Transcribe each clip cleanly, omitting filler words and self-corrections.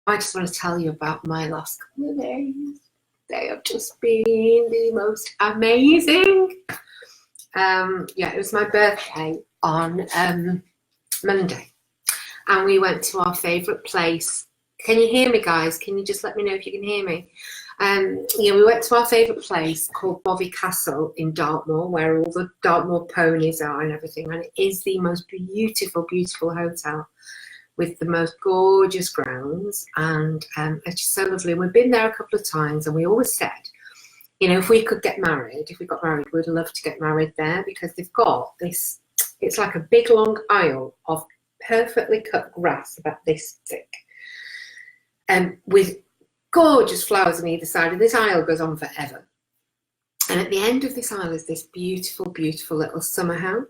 I just want to tell you about my last couple of days. They have just been the most amazing. Yeah, it was my birthday on Monday, and we went to our favourite place. Can you hear me, guys? Can you just let me know if you can hear me? Yeah, we went to our favourite place called Bovey Castle in Dartmoor, where all the Dartmoor ponies are and everything, and it is the most beautiful, beautiful hotel with the most gorgeous grounds, and it's just so lovely. We've been there a couple of times, and we always said, you know, if we got married, we'd love to get married there, because they've got this, it's like a big long aisle of perfectly cut grass about this thick, and with gorgeous flowers on either side, and this aisle goes on forever. And at the end of this aisle is this beautiful, beautiful little summer house,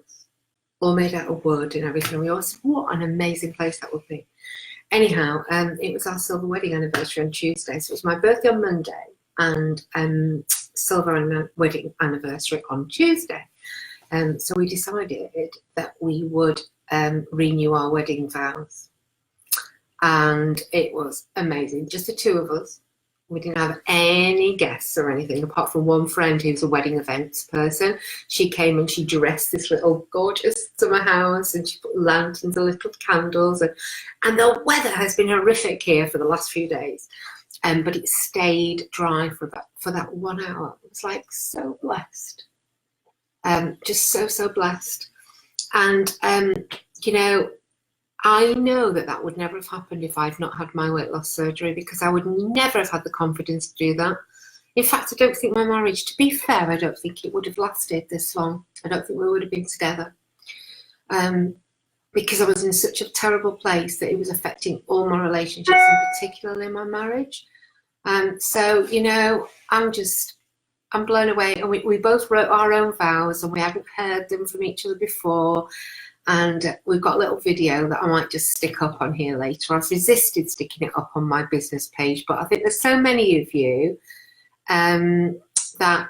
all made out of wood and everything. We always said, what an amazing place that would be. Anyhow, it was our silver wedding anniversary on Tuesday, so it was my birthday on Monday and silver wedding anniversary on Tuesday. So we decided that we would renew our wedding vows, and it was amazing. Just the two of us. We didn't have any guests or anything, apart from one friend who's a wedding events person. She came and she dressed this little gorgeous summer house, and she put lanterns and little candles. And the weather has been horrific here for the last few days. But it stayed dry for that 1 hour. It was like so blessed. Just so blessed. And, you know, I know that would never have happened if I'd not had my weight loss surgery, because I would never have had the confidence to do that. In fact, I don't think my marriage, to be fair, I don't think it would have lasted this long. I don't think we would have been together. Because I was in such a terrible place that it was affecting all my relationships, and particularly my marriage. So, you know, I'm blown away. And we both wrote our own vows, and we hadn't heard them from each other before. And we've got a little video that I might just stick up on here later. I've resisted sticking it up on my business page, but I think there's so many of you that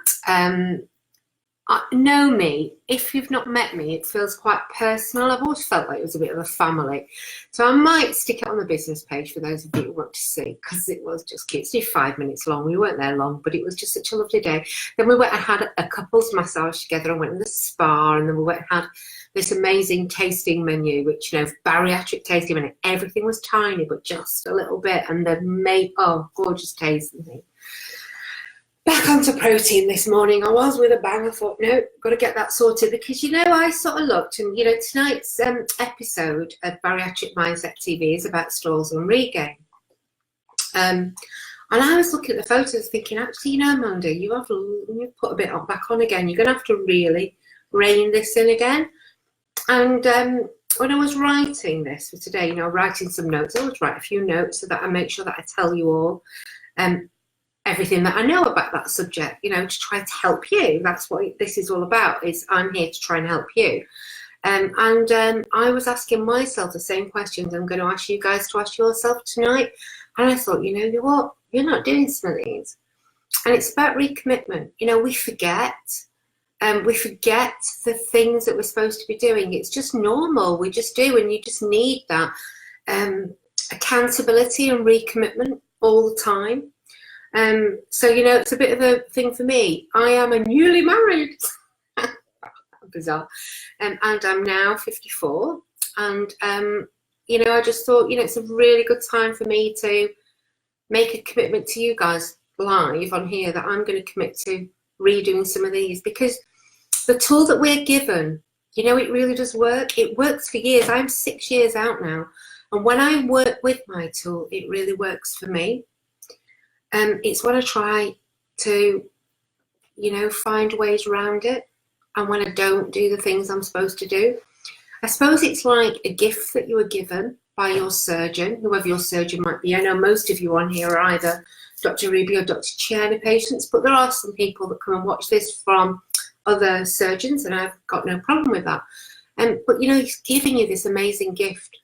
know me. If you've not met me, it feels quite personal. I've always felt like it was a bit of a family. So I might stick it on the business page for those of you who want to see, because it was just cute. It's just 5 minutes long. We weren't there long, but it was just such a lovely day. Then we went and had a couples massage together, and went to the spa, and then we went and had this amazing tasting menu, which, you know, bariatric tasting menu. Everything was tiny, but just a little bit, and they gorgeous taste and things. Back onto protein this morning. I was with a bang. I thought, no, got to get that sorted, because, you know, I sort of looked, and, you know, tonight's episode of Bariatric Mindset TV is about stalls and regain. And I was looking at the photos thinking, actually, you know, Amanda, you've put a bit back on again. You're going to have to really rein this in again. And when I was writing this for today, you know, writing some notes, I always write a few notes so that I make sure that I tell you all everything that I know about that subject, you know, to try to help you. That's what this is all about, is I'm here to try and help you. And I was asking myself the same questions I'm going to ask you guys to ask yourself tonight. And I thought, you know what, you're not doing some of these. And it's about recommitment. You know, we forget. We forget the things that we're supposed to be doing. It's just normal. We just do, and you just need that accountability and recommitment all the time. So, you know, it's a bit of a thing for me. I am a newly married, bizarre, and I'm now 54. And, you know, I just thought, you know, it's a really good time for me to make a commitment to you guys live on here that I'm going to commit to redoing some of these, because the tool that we're given, you know, it really does work. It works for years. I'm 6 years out now. And when I work with my tool, it really works for me. It's when I try to, you know, find ways around it, and when I don't do the things I'm supposed to do. I suppose it's like a gift that you were given by your surgeon, whoever your surgeon might be. I know most of you on here are either Dr. Ruby or Dr. Chiani patients, but there are some people that come and watch this from other surgeons, and I've got no problem with that. But, you know, he's giving you this amazing gift.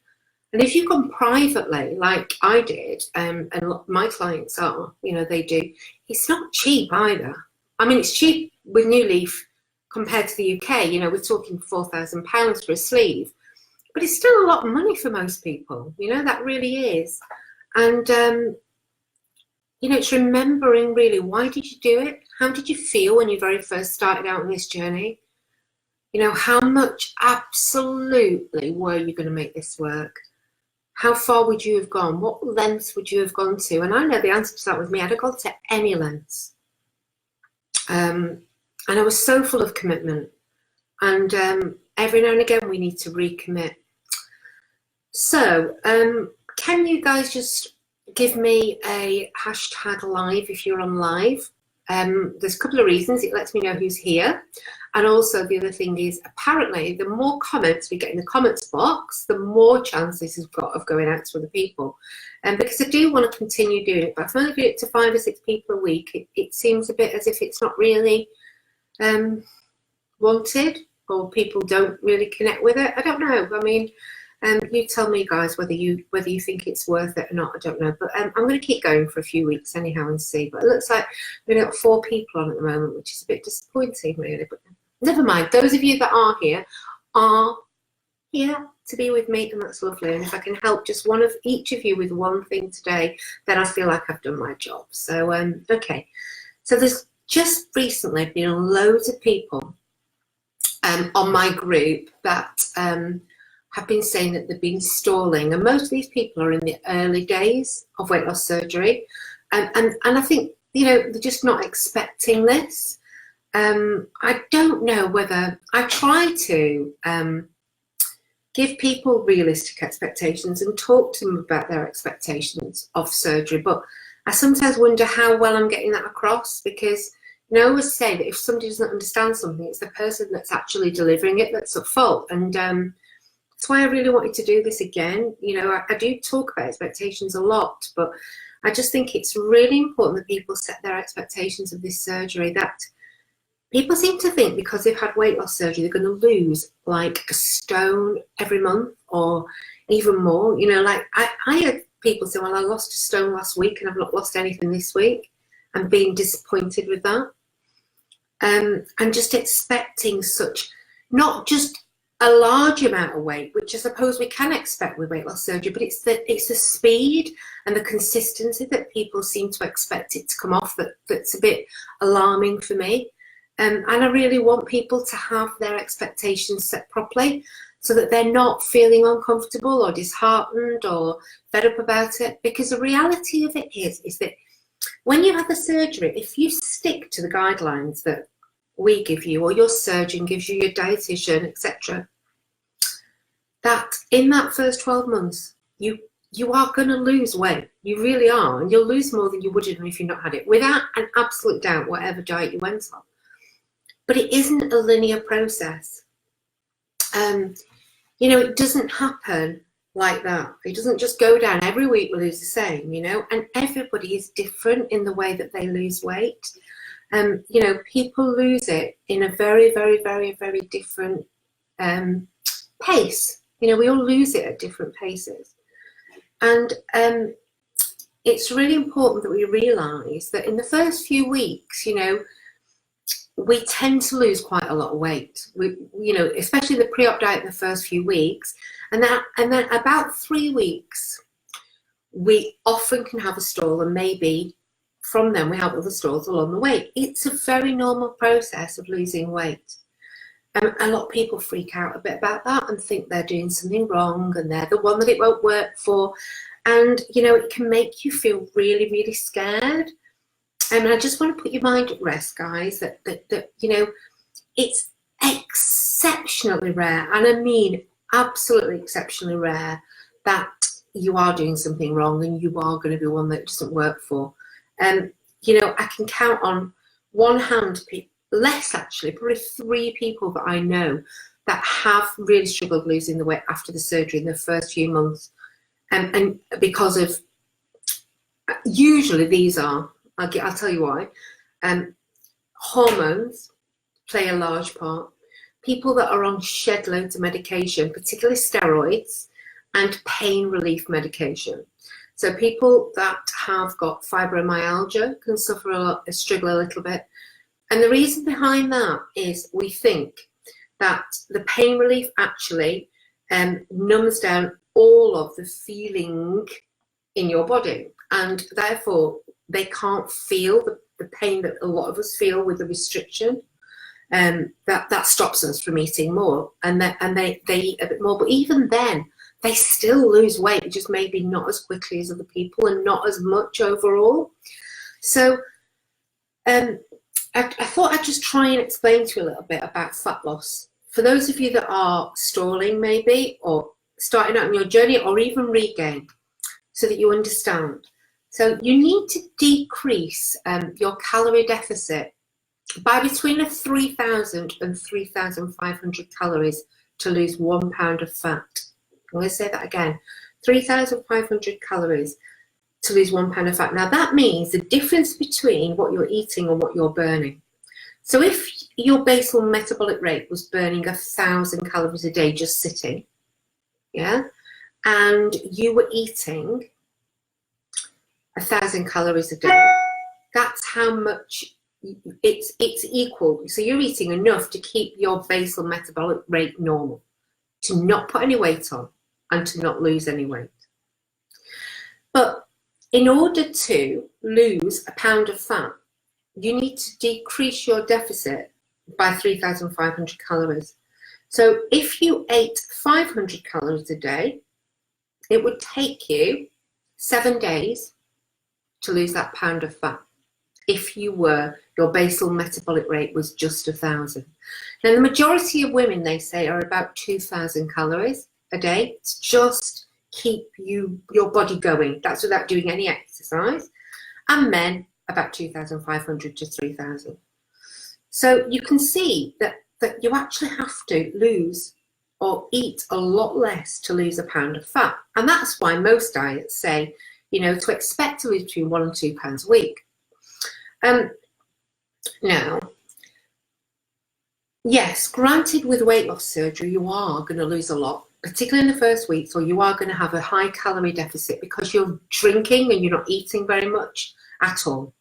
And if you come privately, like I did, and my clients are, you know, they do, it's not cheap either. I mean, it's cheap with New Leaf compared to the UK. You know, we're talking £4,000 for a sleeve, but it's still a lot of money for most people. You know, that really is. And, you know, it's remembering really, why did you do it? How did you feel when you very first started out on this journey? You know, how much absolutely were you going to make this work? How far would you have gone? What lengths would you have gone to? And I know the answer to that with me. I'd have gone to any lengths. And I was so full of commitment. And every now and again, we need to recommit. So can you guys just give me a hashtag live if you're on live? There's a couple of reasons. It lets me know who's here. And also the other thing is, apparently, the more comments we get in the comments box, the more chances we've got of going out to other people. Because I do want to continue doing it, but if I only do it to 5 or 6 people a week, it seems a bit as if it's not really wanted, or people don't really connect with it. I don't know. I mean, you tell me, guys, whether you think it's worth it or not. I don't know, but I'm going to keep going for a few weeks anyhow and see. But it looks like we've got 4 people on at the moment, which is a bit disappointing, really. But never mind. Those of you that are here to be with me, and that's lovely. And if I can help just one of each of you with one thing today, then I feel like I've done my job. So okay. So there's just recently been loads of people on my group that have been saying that they've been stalling, and most of these people are in the early days of weight loss surgery, and I think, you know, they're just not expecting this. I don't know whether I try to give people realistic expectations and talk to them about their expectations of surgery, but I sometimes wonder how well I'm getting that across, because, you know, I always say that if somebody doesn't understand something, it's the person that's actually delivering it that's at fault. And that's why I really wanted to do this again. You know, I do talk about expectations a lot, but I just think it's really important that people set their expectations of this surgery. That people seem to think because they've had weight loss surgery, they're going to lose like a stone every month or even more. You know, like I had people say, well, I lost a stone last week and I've not lost anything this week, and being disappointed with that. And just expecting such, not just a large amount of weight, which I suppose we can expect with weight loss surgery, but it's the speed and the consistency that people seem to expect it to come off that's a bit alarming for me. And I really want people to have their expectations set properly, so that they're not feeling uncomfortable or disheartened or fed up about it. Because the reality of it is that when you have the surgery, if you stick to the guidelines that we give you, or your surgeon gives you, your dietitian, etc., that in that first 12 months, you are going to lose weight. You really are. And you'll lose more than you would have if you've not had it, without an absolute doubt, whatever diet you went on. But it isn't a linear process. You know, it doesn't happen like that. It doesn't just go down every week we lose the same, you know, and everybody is different in the way that they lose weight. You know, people lose it in a very, very, very, very different pace. You know, we all lose it at different paces. And it's really important that we realise that in the first few weeks, you know, we tend to lose quite a lot of weight. You know, especially the pre-op diet in the first few weeks. And then about 3 weeks, we often can have a stall, and maybe from then we have other stalls along the way. It's a very normal process of losing weight. A lot of people freak out a bit about that and think they're doing something wrong and they're the one that it won't work for. And, you know, it can make you feel really, really scared. And I just want to put your mind at rest, guys, that you know, it's exceptionally rare, and I mean absolutely exceptionally rare, that you are doing something wrong and you are going to be one that doesn't work for. You know, I can count on one hand, less actually, probably 3 people that I know that have really struggled losing the weight after the surgery in the first few months. And because of, usually these are, I'll tell you why, hormones play a large part. People that are on shed loads of medication, particularly steroids, and pain relief medication. So people that have got fibromyalgia can suffer a lot, struggle a little bit. And the reason behind that is we think that the pain relief actually numbs down all of the feeling in your body, and therefore they can't feel the pain that a lot of us feel with the restriction. That stops us from eating more, and they eat a bit more. But even then, they still lose weight, just maybe not as quickly as other people and not as much overall. So I thought I'd just try and explain to you a little bit about fat loss. For those of you that are stalling maybe, or starting out on your journey, or even regain, so that you understand. So you need to decrease your calorie deficit by between 3,000 and 3,500 calories to lose 1 pound of fat. I'm going to say that again, 3,500 calories to lose 1 pound of fat. Now that means the difference between what you're eating and what you're burning. So if your basal metabolic rate was burning 1,000 calories a day just sitting, yeah, and you were eating 1,000 calories a day, that's how much it's equal. So you're eating enough to keep your basal metabolic rate normal, to not put any weight on and to not lose any weight. But in order to lose a pound of fat, you need to decrease your deficit by 3,500 calories. So if you ate 500 calories a day, it would take you 7 days to lose that pound of fat. If your basal metabolic rate was just 1,000. Now the majority of women, they say, are about 2,000 calories a day to just keep your body going. That's without doing any exercise. And men, about 2,500 to 3,000. So you can see that you actually have to lose or eat a lot less to lose a pound of fat. And that's why most diets say, to expect to lose between 1 and 2 pounds a week. Now, yes, granted, with weight loss surgery, you are going to lose a lot, particularly in the first weeks, or you are going to have a high calorie deficit because you're drinking and you're not eating very much at all.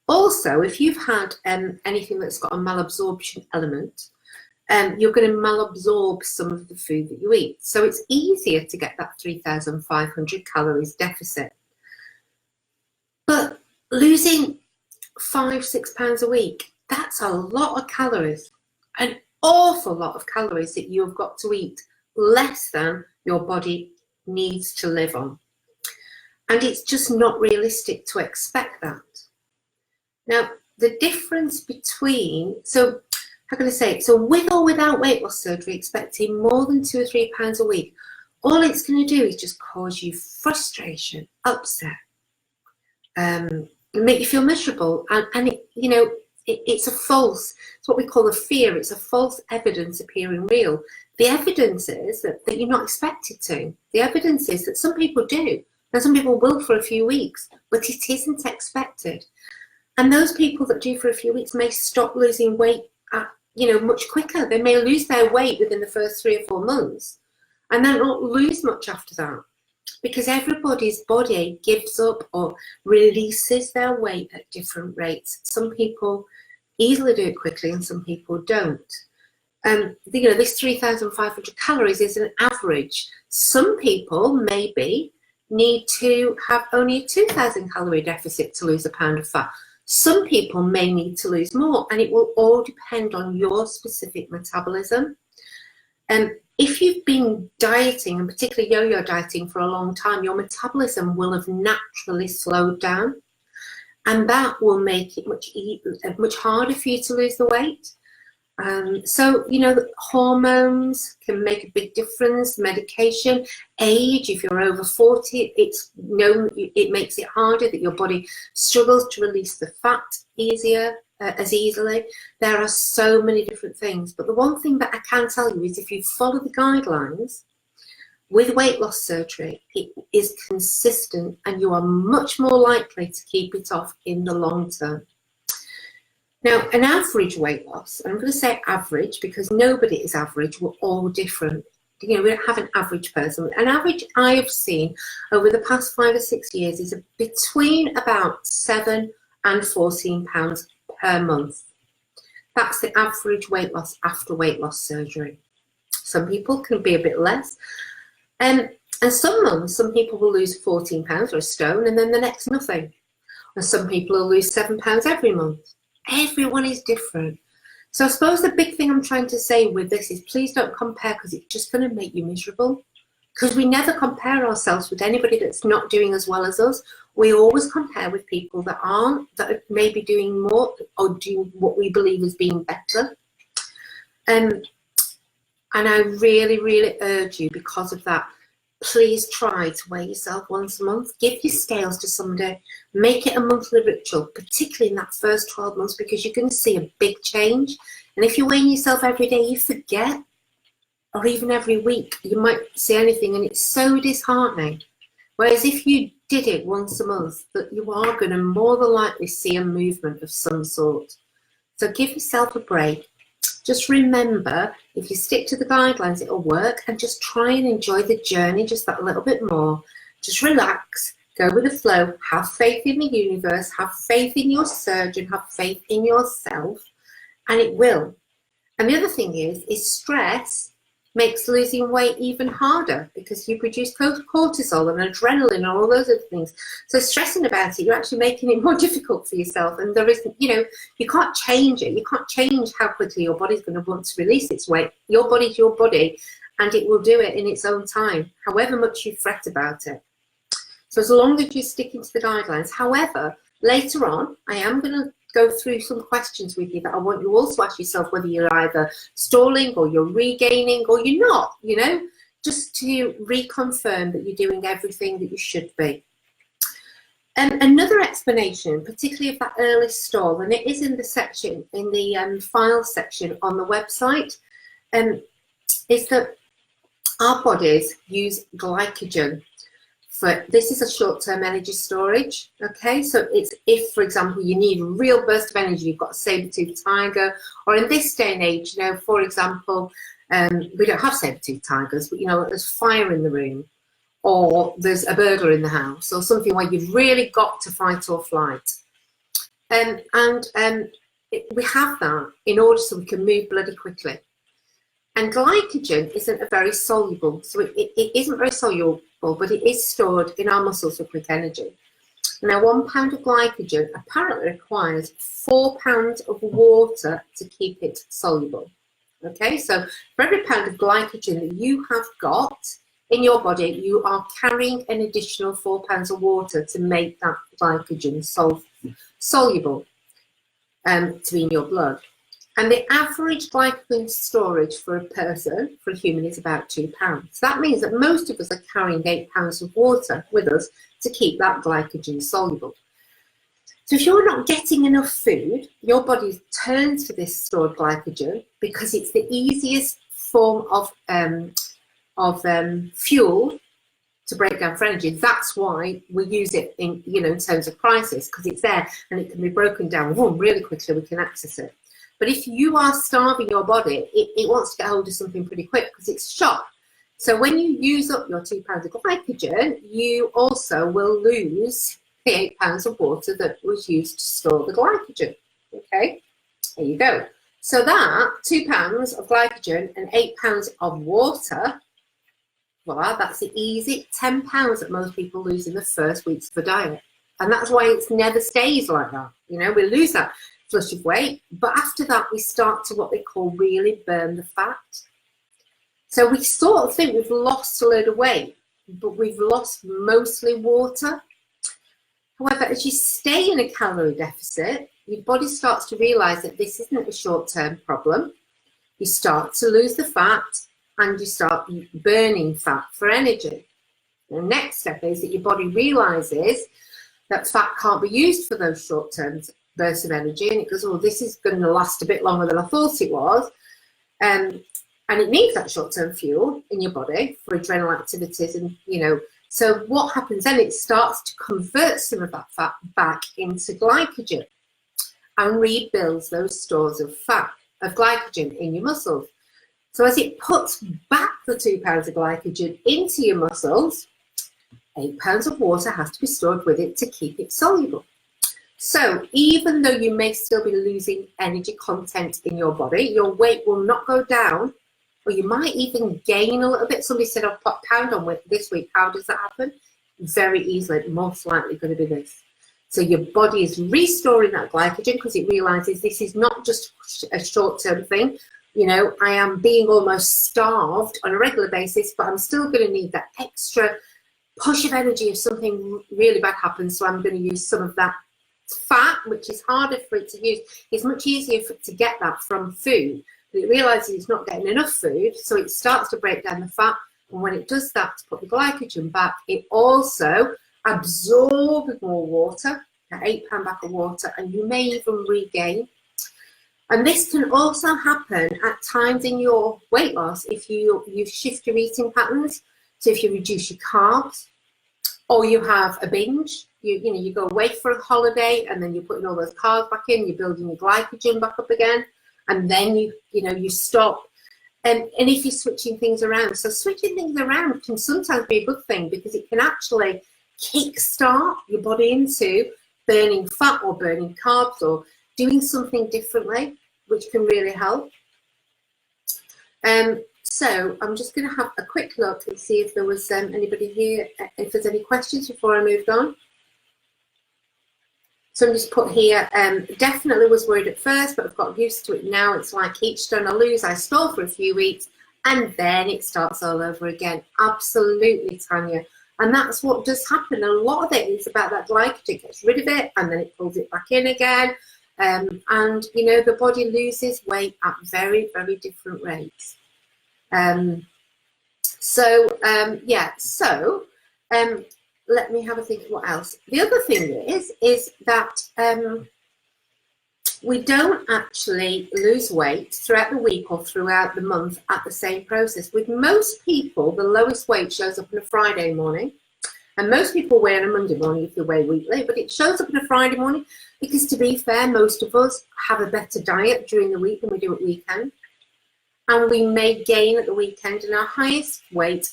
Also, if you've had anything that's got a malabsorption element, you're going to malabsorb some of the food that you eat. So it's easier to get that 3,500 calories deficit. But losing 5-6 pounds a week, that's a lot of calories, an awful lot of calories that you've got to eat less than your body needs to live on. And it's just not realistic to expect that. Now, the difference between, so how can I say it? So with or without weight loss surgery, expecting more than 2 or 3 pounds a week, all it's going to do is just cause you frustration, upset, make you feel miserable, and it's a false, it's what we call a fear. It's a false evidence appearing real. The evidence is that you're not expected to. The evidence is that some people do, and some people will for a few weeks, but it isn't expected. And those people that do for a few weeks may stop losing weight much quicker. They may lose their weight within the first 3 or 4 months and then not lose much after that, because everybody's body gives up or releases their weight at different rates. Some people easily do it quickly and some people don't. This 3,500 calories is an average. Some people maybe need to have only a 2,000 calorie deficit to lose a pound of fat. Some people may need to lose more, and it will all depend on your specific metabolism. If you've been dieting, and particularly yo-yo dieting, for a long time, your metabolism will have naturally slowed down, and that will make it much harder for you to lose the weight. Hormones can make a big difference. Medication, age, if you're over 40, it's known it makes it harder, that your body struggles to release the fat as easily. There are so many different things, but the one thing that I can tell you is if you follow the guidelines with weight loss surgery, it is consistent and you are much more likely to keep it off in the long term. Now, an average weight loss, and I'm going to say average because nobody is average, we're all different. We don't have an average person. An average I have seen over the past 5 or 6 years is between about 7 and 14 pounds per month. That's the average weight loss after weight loss surgery. Some people can be a bit less. And some months, some people will lose 14 pounds or a stone, and then the next nothing. And some people will lose 7 pounds every month. Everyone is different. So I suppose the big thing I'm trying to say with this is please don't compare, because it's just going to make you miserable. Because we never compare ourselves with anybody that's not doing as well as us. We always compare with people that aren't, that are maybe doing more or doing what we believe is being better. And I really, really urge you, because of that, please try to weigh yourself once a month. Give your scales to somebody. Make it a monthly ritual, particularly in that first 12 months, because you're going to see a big change. And if you're weighing yourself every day, you forget. Or even every week, you might see anything, and it's so disheartening. Whereas if you did it once a month, that you are going to more than likely see a movement of some sort. So give yourself a break. Just remember, if you stick to the guidelines, it'll work, and just try and enjoy the journey just that little bit more. Just relax, go with the flow, have faith in the universe, have faith in your surgeon, have faith in yourself, and it will. And the other thing is stress makes losing weight even harder, because you produce cortisol and adrenaline and all those other things. So stressing about it, you're actually making it more difficult for yourself. And there isn't, you can't change it. You can't change how quickly your body's going to want to release its weight. Your body's your body, and it will do it in its own time, however much you fret about it. So as long as you're sticking to the guidelines. However, later on, I am going to go through some questions with you that I want you all to ask yourself, whether you're either stalling or you're regaining or you're not, just to reconfirm that you're doing everything that you should be. Another explanation, particularly of that early stall, and it is in the section, in the file section on the website, is that our bodies use glycogen. This is a short-term energy storage, okay? So it's if, for example, you need a real burst of energy, you've got a saber-toothed tiger, or in this day and age, for example, we don't have saber-toothed tigers, but, there's fire in the room, or there's a burglar in the house, or something where you've really got to fight or flight. We have that in order so we can move bloody quickly. And glycogen isn't very soluble, so it isn't very soluble, but it is stored in our muscles for quick energy. Now, 1 pound of glycogen apparently requires 4 pounds of water to keep it soluble. Okay, so for every pound of glycogen that you have got in your body, you are carrying an additional 4 pounds of water to make that glycogen soluble to be in your blood. And the average glycogen storage for a person, for a human, is about 2 pounds. So that means that most of us are carrying 8 pounds of water with us to keep that glycogen soluble. So if you're not getting enough food, your body turns to this stored glycogen because it's the easiest form of fuel to break down for energy. That's why we use it in terms of crisis, because it's there and it can be broken down really quickly. We can access it. But if you are starving your body, it wants to get hold of something pretty quick because it's shot. So when you use up your 2 pounds of glycogen, you also will lose the 8 pounds of water that was used to store the glycogen. Okay, there you go. So that 2 pounds of glycogen and 8 pounds of water, well, that's the easy 10 pounds that most people lose in the first weeks of a diet. And that's why it never stays like that. We lose that flush of weight, but after that we start to what they call really burn the fat. So we sort of think we've lost a load of weight, but we've lost mostly water. However, as you stay in a calorie deficit, your body starts to realize that this isn't a short-term problem. You start to lose the fat and you start burning fat for energy. The next step is that your body realizes that fat can't be used for those short-term bursts of energy, and it goes, oh, this is going to last a bit longer than I thought it was, and it needs that short-term fuel in your body for adrenal activities, and so what happens then, it starts to convert some of that fat back into glycogen and rebuilds those stores of glycogen in your muscles. So as it puts back the 2 pounds of glycogen into your muscles, 8 pounds of water has to be stored with it to keep it soluble. So even though you may still be losing energy content in your body, your weight will not go down or you might even gain a little bit. Somebody said, I've put a pound on with this week. How does that happen? Very easily, most likely going to be this. So your body is restoring that glycogen because it realizes this is not just a short-term thing. You know, I am being almost starved on a regular basis, but I'm still going to need that extra push of energy if something really bad happens. So I'm going to use some of that fat, which is harder for it to use. It's much easier for it to get that from food. But it realizes it's not getting enough food, so it starts to break down the fat. And when it does that, to put the glycogen back, it also absorbs more water, an 8 pound bag of water, and you may even regain. And this can also happen at times in your weight loss if you shift your eating patterns. So if you reduce your carbs, or you have a binge, you go away for a holiday and then you're putting all those carbs back in, you're building your glycogen back up again, and then you stop. And if you're switching things around, so switching things around can sometimes be a good thing because it can actually kickstart your body into burning fat or burning carbs or doing something differently, which can really help. So I'm just going to have a quick look and see if there was anybody here, if there's any questions before I moved on. So I'm just put here, definitely was worried at first, but I've got used to it now. It's like each stone I lose, I stall for a few weeks, and then it starts all over again. Absolutely, Tanya. And that's what does happen. A lot of it is about that glycogen. It gets rid of it, and then it pulls it back in again. And, the body loses weight at very, very different rates. Let me have a think of what else. The other thing is that we don't actually lose weight throughout the week or throughout the month at the same process. With most people, the lowest weight shows up on a Friday morning, and most people weigh on a Monday morning if they weigh weekly, but it shows up on a Friday morning because, to be fair, most of us have a better diet during the week than we do at weekend. And we may gain at the weekend, and our highest weight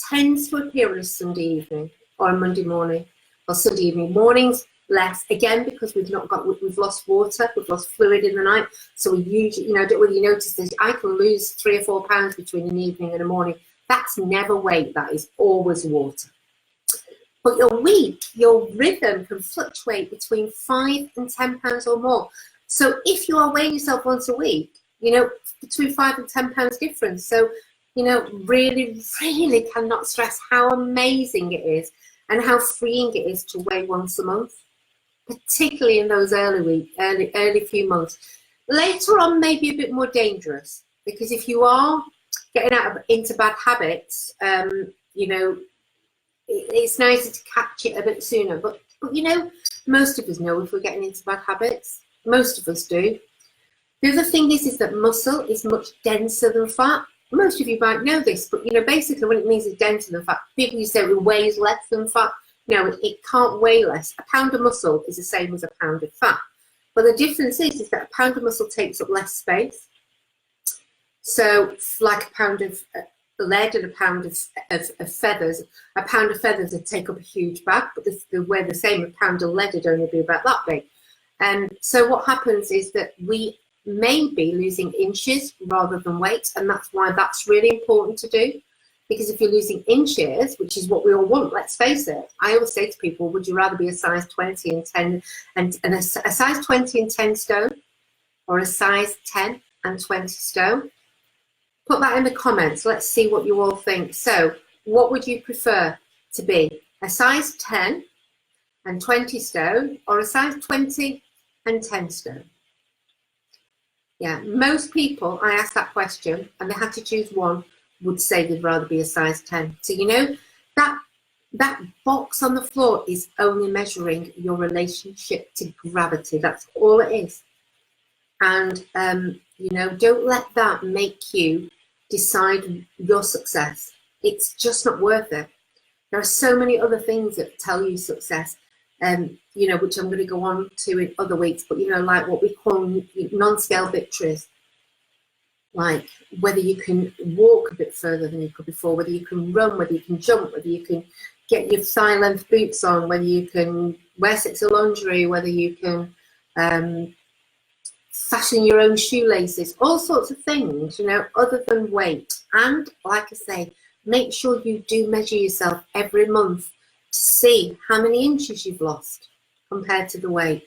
tends to appear on a Sunday evening or a Monday morning or Sunday evening. Mornings less, again, because we've lost water, we've lost fluid in the night. So we usually, I don't know whether you notice this, I can lose 3 or 4 pounds between an evening and a morning. That's never weight, that is always water. But your rhythm can fluctuate between 5 and 10 pounds or more. So if you are weighing yourself once a week, between 5 and 10 pounds difference. So, really, really cannot stress how amazing it is and how freeing it is to weigh once a month, particularly in those early few months. Later on, maybe a bit more dangerous, because if you are getting into bad habits, it's nicer to catch it a bit sooner. But most of us know if we're getting into bad habits. Most of us do. The other thing is that muscle is much denser than fat. Most of you might know this, but basically what it means is denser than fat. People say it weighs less than fat. No, it can't weigh less. A pound of muscle is the same as a pound of fat. But the difference is that a pound of muscle takes up less space. So like a pound of lead and a pound of feathers, a pound of feathers would take up a huge bag, but they weigh the same. A pound of lead would only be about that big. And so what happens is that we may be losing inches rather than weight, and that's why that's really important to do. Because if you're losing inches, which is what we all want, let's face it, I always say to people, would you rather be a size 20 and 10 and a size 20 and 10 stone, or a size 10 and 20 stone? Put that in the comments. Let's see what you all think. So what would you prefer to be? A size 10 and 20 stone, or a size 20 and 10 stone? Yeah, most people, I asked that question and they had to choose one, would say they'd rather be a size 10. So that box on the floor is only measuring your relationship to gravity. That's all it is. And don't let that make you decide your success. It's just not worth it. There are so many other things that tell you success, which I'm going to go on to in other weeks, but like what we call non-scale victories, like whether you can walk a bit further than you could before, whether you can run, whether you can jump, whether you can get your thigh length boots on, whether you can wear sexy lingerie, whether you can fashion your own shoelaces, all sorts of things, you know, other than weight. And like I say, make sure you do measure yourself every month to see how many inches you've lost compared to the weight.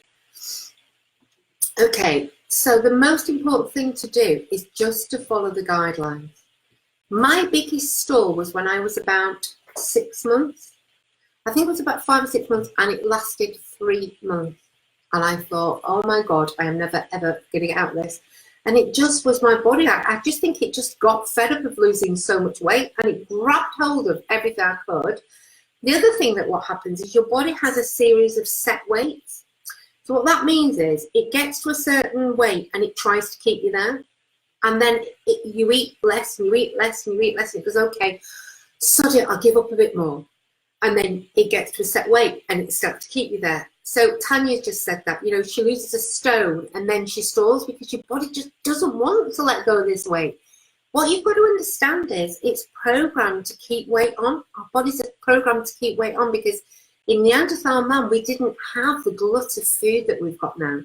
Okay, so the most important thing to do is just to follow the guidelines. My biggest stall was when I was about 6 months. I think it was about 5 or 6 months, and it lasted 3 months. And I thought, oh my God, I am never, ever going to get out of this. And it just was my body. I just think it just got fed up of losing so much weight, and it grabbed hold of everything I could. The other thing that what happens is your body has a series of set weights. So what that means is it gets to a certain weight and it tries to keep you there. And then you eat less and you eat less and you eat less. And it goes, okay, sod it, I'll give up a bit more. And then it gets to a set weight and it starts to keep you there. So Tanya just said that, you know, she loses a stone and then she stalls because your body just doesn't want to let go of this weight. What you've got to understand is it's programmed to keep weight on. Our bodies are programmed to keep weight on because in Neanderthal man, we didn't have the glut of food that we've got now.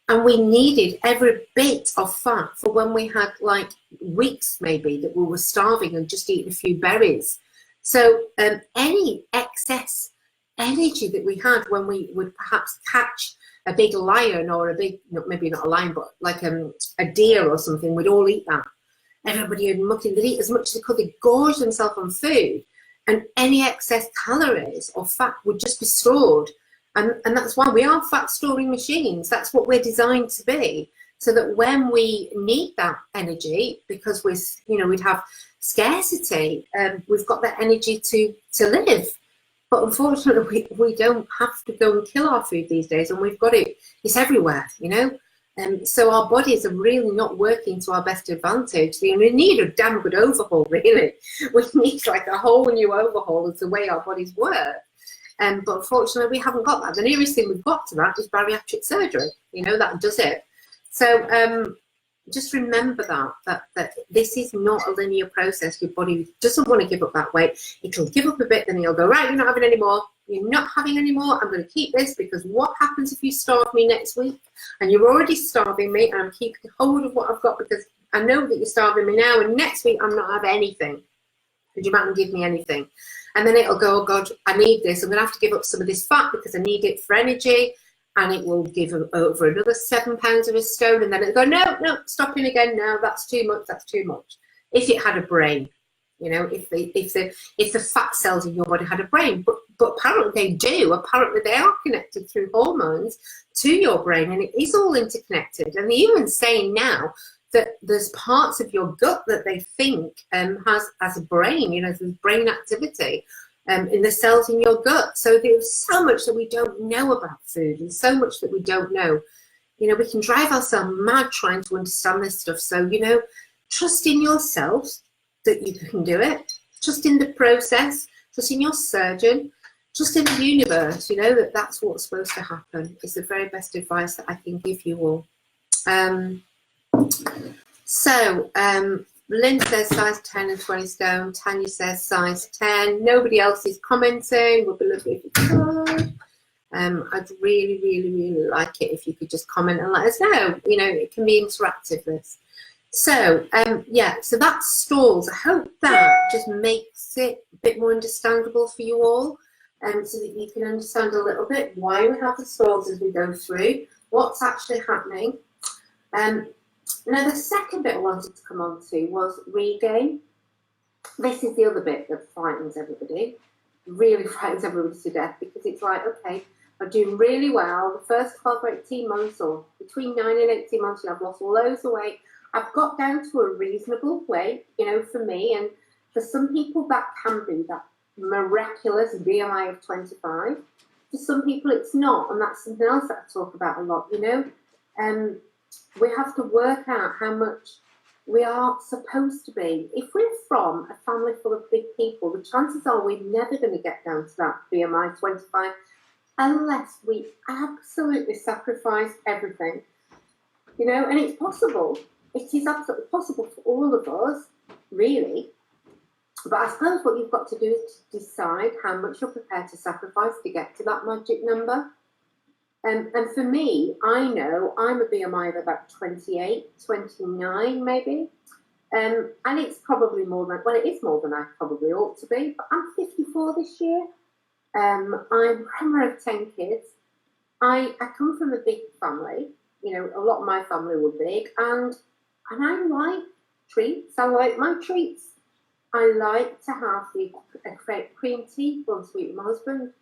And we needed every bit of fat for when we had like weeks maybe that we were starving and just eating a few berries. So any excess energy that we had when we would perhaps catch a big lion or a big, maybe not a lion, but like a deer or something, we'd all eat that. Everybody would muck in, they'd eat as much as they could, they'd gorge themselves on food, and any excess calories or fat would just be stored. And that's why we are fat storing machines. That's what we're designed to be, so that when we need that energy, because we'd have scarcity, we've got that energy to live. But unfortunately, we don't have to go and kill our food these days, and we've got it. It's everywhere, you know. So our bodies are really not working to our best advantage. We need a damn good overhaul, really. We need like a whole new overhaul of the way our bodies work. But unfortunately, we haven't got that. The nearest thing we've got to that is bariatric surgery. You know, that does it. So just remember that this is not a linear process. Your body doesn't want to give up that weight. It'll give up a bit, then you'll go, right, you're not having any more. You're not having any more. I'm going to keep this, because what happens if you starve me next week? And you're already starving me, and I'm keeping hold of what I've got because I know that you're starving me now, and next week I'm not having anything because you mightn't give me anything. And then it'll go, oh God, I need this. I'm going to have to give up some of this fat because I need it for energy. And it will give over another 7 pounds of a stone. And then it'll go, no, stopping again. No, that's too much. That's too much. If it had a brain, you know, if the fat cells in your body had a brain, but apparently they do. Apparently they are connected through hormones to your brain, and it is all interconnected. And they're even saying now that there's parts of your gut that they think has a brain, you know, there's brain activity in the cells in your gut. So there's so much that we don't know about food, and so much that we don't know. You know, we can drive ourselves mad trying to understand this stuff. So, you know, trust in yourself that you can do it. Trust in the process. Trust in your surgeon. Trust in the universe, you know, that's what's supposed to happen. It's the very best advice that I can give you all. Lynn says size 10 and 20 stone. Tanya says size 10. Nobody else is commenting. Would be lovely if you could. I'd really, really, really like it if you could just comment and let us know. You know, it can be interactive, this. So, so that's stalls. I hope that just makes it a bit more understandable for you all, so that you can understand a little bit why we have the stalls as we go through, what's actually happening. Now, the second bit I wanted to come on to was regain. This is the other bit that frightens everybody, really frightens everybody to death, because it's like, okay, I'm doing really well. The first 12 or 18 months, or between 9 and 18 months, I've lost loads of weight. I've got down to a reasonable weight, you know, for me. And for some people, that can be that miraculous BMI of 25. For some people, it's not. And that's something else that I talk about a lot, you know. We have to work out how much we are supposed to be. If we're from a family full of big people, the chances are we're never going to get down to that BMI 25 unless we absolutely sacrifice everything. You know, and it's possible. It is absolutely possible for all of us, really. But I suppose what you've got to do is to decide how much you're prepared to sacrifice to get to that magic number. And for me, I know I'm a BMI of about 28, 29 maybe. And it's probably more than, well, it is more than I probably ought to be, but I'm 54 this year. I'm a grandma of 10 kids. I come from a big family, you know, a lot of my family were big, and I like treats. I like my treats. I like to have a cream tea once a week with my husband.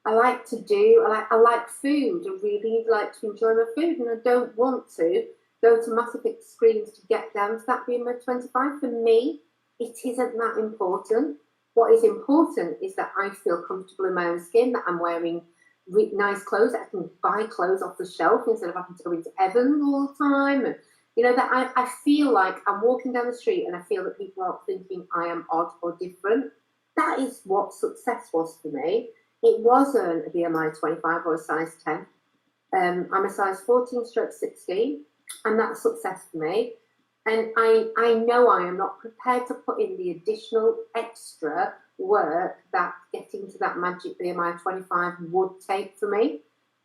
I like food. I really like to enjoy my food, and I don't want to go to massive extremes to get down to that BMI 25. For me, it isn't that important. What is important is that I feel comfortable in my own skin, that I'm wearing nice clothes, that I can buy clothes off the shelf instead of having to go into Evans all the time. And, you know, that I feel like I'm walking down the street and I feel that people are thinking I am odd or different. That is what success was for me. It wasn't a BMI 25 or a size 10. I'm a size 14/16, and that's success for me. And I know I am not prepared to put in the additional extra work that getting to that magic BMI 25 would take for me.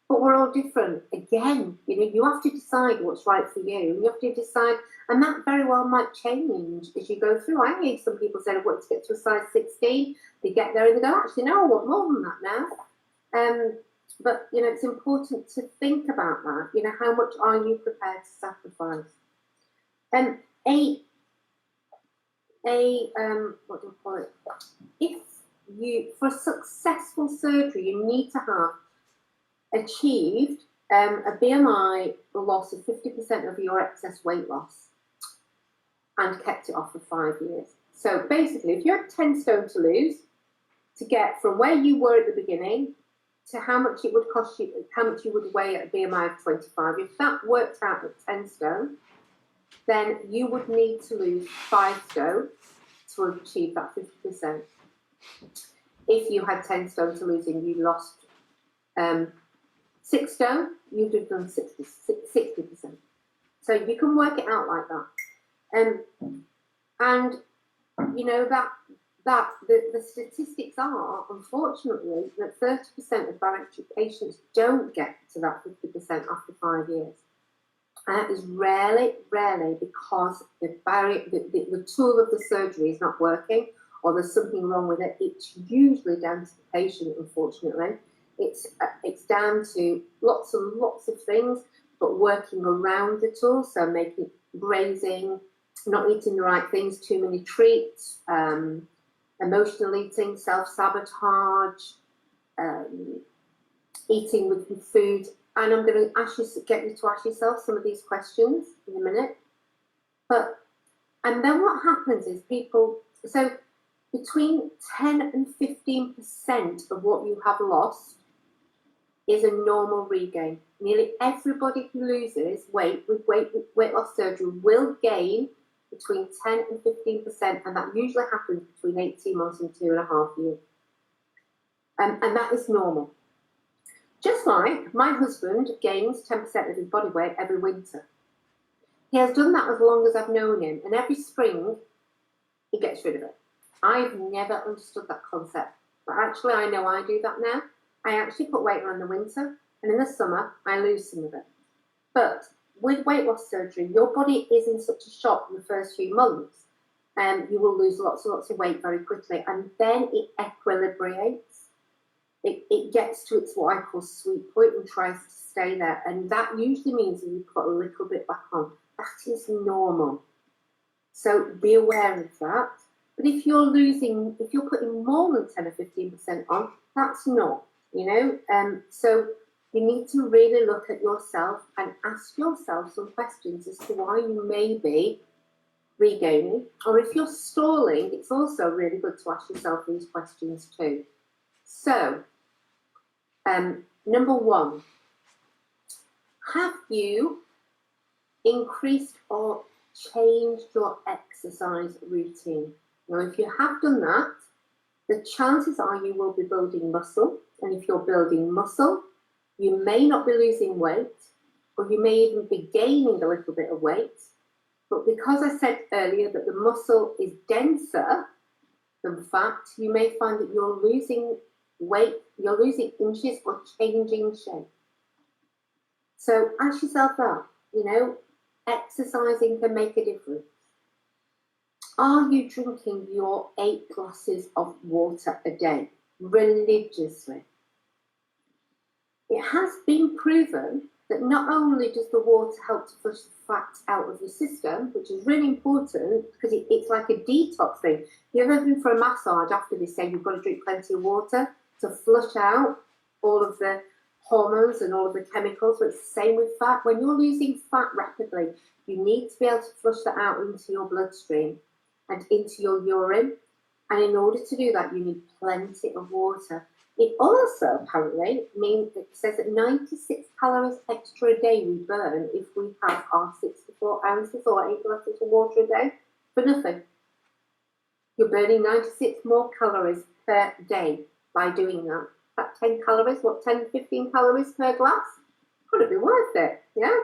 But we're all different. Again, you know, you have to decide what's right for you. You have to decide, and that very well might change as you go through. I hear some people say, I want to get to a size 16. They get there and they go, actually, no, I want more than that now. But, you know, it's important to think about that. You know, how much are you prepared to sacrifice? And what do I call it? If you, for successful surgery, you need to have achieved a BMI loss of 50% of your excess weight loss and kept it off for 5 years. So basically, if you had 10 stone to lose, to get from where you were at the beginning to how much it would cost you, how much you would weigh at a BMI of 25, if that worked out at 10 stone, then you would need to lose 5 stone to achieve that 50%. If you had 10 stone to lose and you lost 6 stone, you'd have done 60%. So you can work it out like that. And you know that the statistics are, unfortunately, that 30% of bariatric patients don't get to that 50% after 5 years. And that is rarely because the tool of the surgery is not working, or there's something wrong with it. It's usually down to the patient, unfortunately. It's down to lots and lots of things, but working around the tool, so making grazing, not eating the right things, too many treats, emotional eating, self-sabotage, eating with food. And I'm going to get you to ask yourself some of these questions in a minute. And then what happens is so between 10 and 15% of what you have lost is a normal regain. Nearly everybody who loses weight with weight loss surgery will gain between 10 and 15%, and that usually happens between 18 months and 2.5 years. And that is normal. Just like my husband gains 10% of his body weight every winter. He has done that as long as I've known him, and every spring he gets rid of it. I've never understood that concept, but actually I know I do that now. I actually put weight on in the winter, and in the summer I lose some of it. But with weight loss surgery, your body is in such a shock in the first few months, and you will lose lots and lots of weight very quickly, and then it equilibrates. It gets to its what I call sweet point and tries to stay there, and that usually means that you put a little bit back on. That is normal. So be aware of that. But if you're putting more than 10 or 15% on, that's not, you know. So you need to really look at yourself and ask yourself some questions as to why you may be regaining. Or if you're stalling, it's also really good to ask yourself these questions too. So, number one, have you increased or changed your exercise routine? Now, if you have done that, the chances are you will be building muscle. And if you're building muscle, you may not be losing weight, or you may even be gaining a little bit of weight. But because I said earlier that the muscle is denser than fat, you may find that you're losing weight, you're losing inches or changing shape. So ask yourself that, you know, exercising can make a difference. Are you drinking your 8 glasses of water a day religiously? It has been proven that not only does the water help to flush the fat out of your system, which is really important because it's like a detox thing. If you've ever been for a massage, after they say you've got to drink plenty of water to flush out all of the hormones and all of the chemicals. But it's the same with fat. When you're losing fat rapidly, you need to be able to flush that out into your bloodstream and into your urine. And in order to do that, you need plenty of water. It also apparently means that it says that 96 calories extra a day we burn if we have our 64 ounces or 8 glasses of water a day for nothing. You're burning 96 more calories per day by doing that. That 10 calories, what, 10, 15 calories per glass? Could it be worth it? Yeah,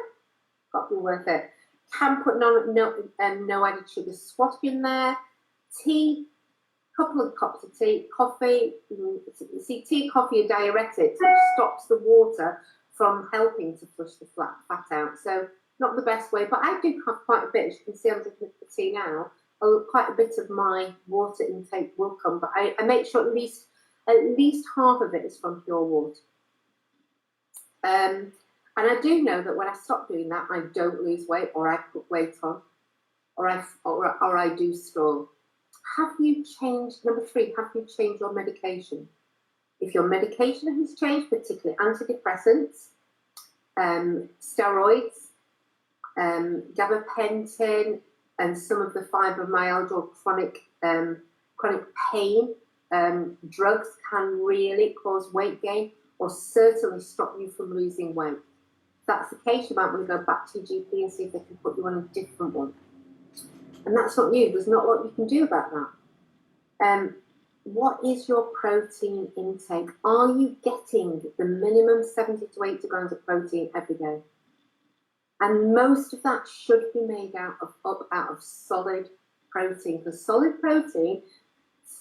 got to be worth it. Can put no added sugar swatch in there. Tea, couple of cups of tea, coffee. See, tea, coffee are diuretics, which stops the water from helping to flush the fat out. So not the best way, but I do have quite a bit. As you can see, I'm drinking the tea now. Quite a bit of my water intake will come, but I make sure at least half of it is from pure water. And I do know that when I stop doing that, I don't lose weight, or I put weight on, or I do stall. Have you changed, number 3, have you changed your medication? If your medication has changed, particularly antidepressants, steroids, gabapentin, and some of the fibromyalgia or chronic pain drugs can really cause weight gain or certainly stop you from losing weight. If that's the case, you might want to go back to your GP and see if they can put you on a different one. And that's not you. There's not a lot you can do about that. What is your protein intake? Are you getting the minimum 70 to 80 grams of protein every day? And most of that should be made out of solid protein, because solid protein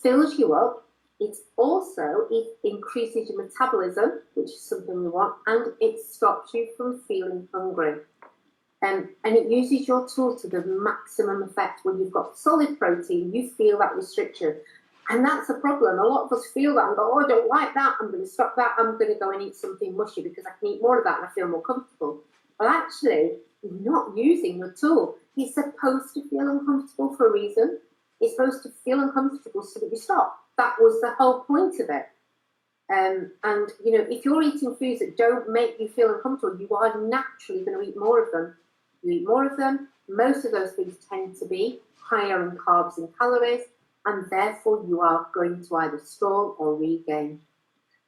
fills you up. It increases your metabolism, which is something we want, and it stops you from feeling hungry. And it uses your tool to the maximum effect. When you've got solid protein, you feel that restriction. And that's a problem. A lot of us feel that and go, oh, I don't like that. I'm going to stop that. I'm going to go and eat something mushy because I can eat more of that and I feel more comfortable. Well, actually, you're not using your tool. You're supposed to feel uncomfortable for a reason. It's supposed to feel uncomfortable so that you stop. That was the whole point of it. And, you know, if you're eating foods that don't make you feel uncomfortable, you are naturally going to eat more of them. You eat more of them. Most of those foods tend to be higher in carbs and calories, and therefore you are going to either stall or regain.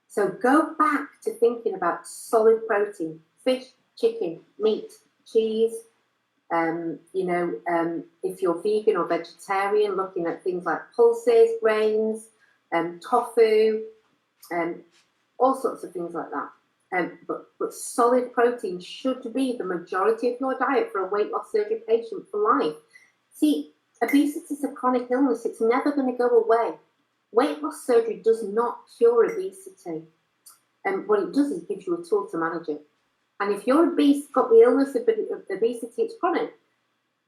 So go back to thinking about solid protein, fish, chicken, meat, cheese. If you're vegan or vegetarian, looking at things like pulses, grains, tofu, all sorts of things like that. But solid protein should be the majority of your diet for a weight loss surgery patient for life. See, obesity is a chronic illness. It's never going to go away. Weight loss surgery does not cure obesity. And what it does is gives you a tool to manage it. And if you're obese, got the illness of obesity, it's chronic,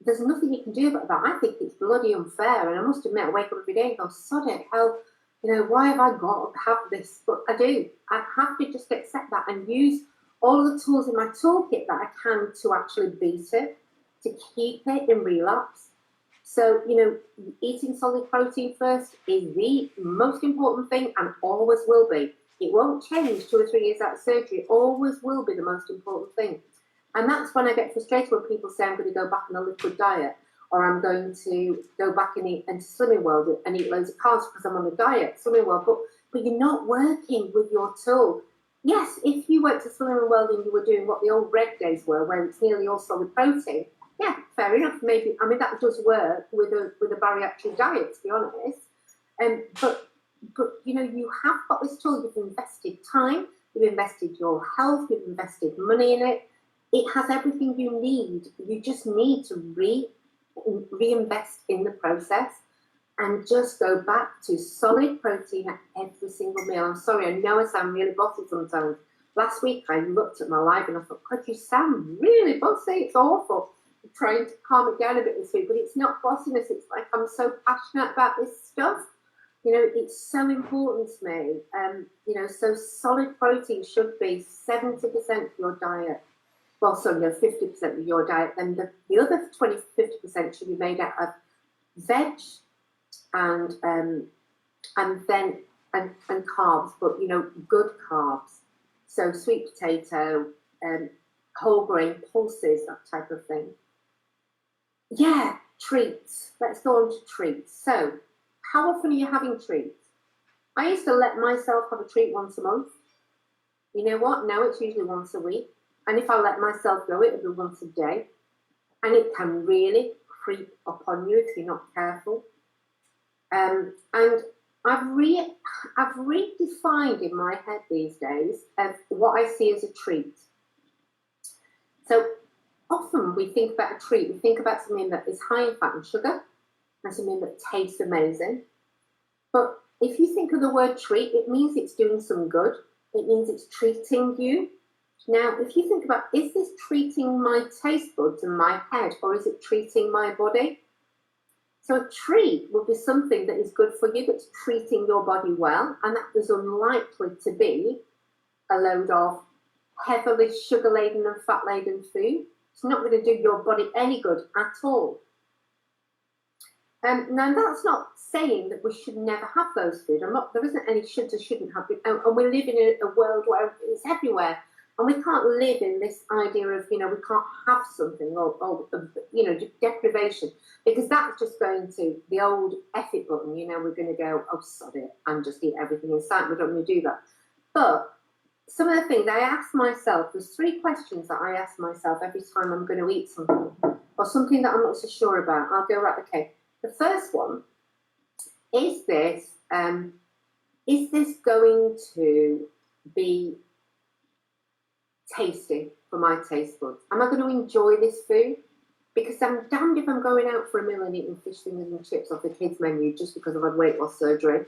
there's nothing you can do about that. I think it's bloody unfair. And I must admit, I wake up every day and go, sod it, hell, why have I got to have this? But I do. I have to just accept that and use all of the tools in my toolkit that I can to actually beat it, to keep it in relapse. So, eating solid protein first is the most important thing and always will be. It won't change 2 or 3 years out of surgery. It always will be the most important thing. And that's when I get frustrated when people say I'm going to go back on a liquid diet, or I'm going to go back and eat into Slimming World and eat loads of carbs because I'm on a diet, Slimming World, but you're not working with your tool. Yes, if you went to Slimming World and you were doing what the old red days were, where it's nearly all solid protein, yeah, fair enough. Maybe, that does work with a bariatric diet, to be honest. But you have got this tool. You've invested time, you've invested your health, you've invested money in it. It has everything you need. You just need to reinvest in the process and just go back to solid protein at every single meal. I'm sorry, I know I sound really bossy sometimes, Last week I looked at my life and I thought, God, you sound really bossy. It's awful. I'm trying to calm it down a bit this week, but it's not bossiness. It's like I'm so passionate about this stuff. You know, it's so important to me. You know, so solid protein should be 70% of your diet. Well, so no, 50% of your diet. Then the other 50% should be made out of veg and carbs, but you know, good carbs. So sweet potato, whole grain pulses, that type of thing. Yeah, treats. Let's go on to treats. So, how often are you having treats? I used to let myself have a treat once a month. You know what? Now it's usually once a week. And if I let myself go, it'll be once a day. And it can really creep upon you if you're not careful. And I've redefined in my head these days of what I see as a treat. So often we think about a treat, we think about something that is high in fat and sugar and something that tastes amazing. But if you think of the word treat, it means it's doing some good. It means it's treating you. Now, if you think about, is this treating my taste buds and my head, or is it treating my body? So a treat would be something that is good for you, that's treating your body well, and that is unlikely to be a load of heavily sugar-laden and fat-laden food. It's not going to do your body any good at all. Now, that's not saying that we should never have those food. There isn't any shoulds or shouldn't have it. And we live in a world where it's everywhere. And we can't live in this idea of, you know, we can't have something or you know, deprivation, because that's just going to the old F it button. You know, we're going to go, oh, sod it, and just eat everything in sight. We don't want to do that. But some of the things I ask myself, there's 3 questions that I ask myself every time I'm going to eat something or something that I'm not so sure about. I'll go, right, okay. The first one, is this going to be tasty for my taste buds? Am I going to enjoy this food? Because I'm damned if I'm going out for a meal and eating fish fingers and chips off the kids' menu just because I've had weight loss surgery.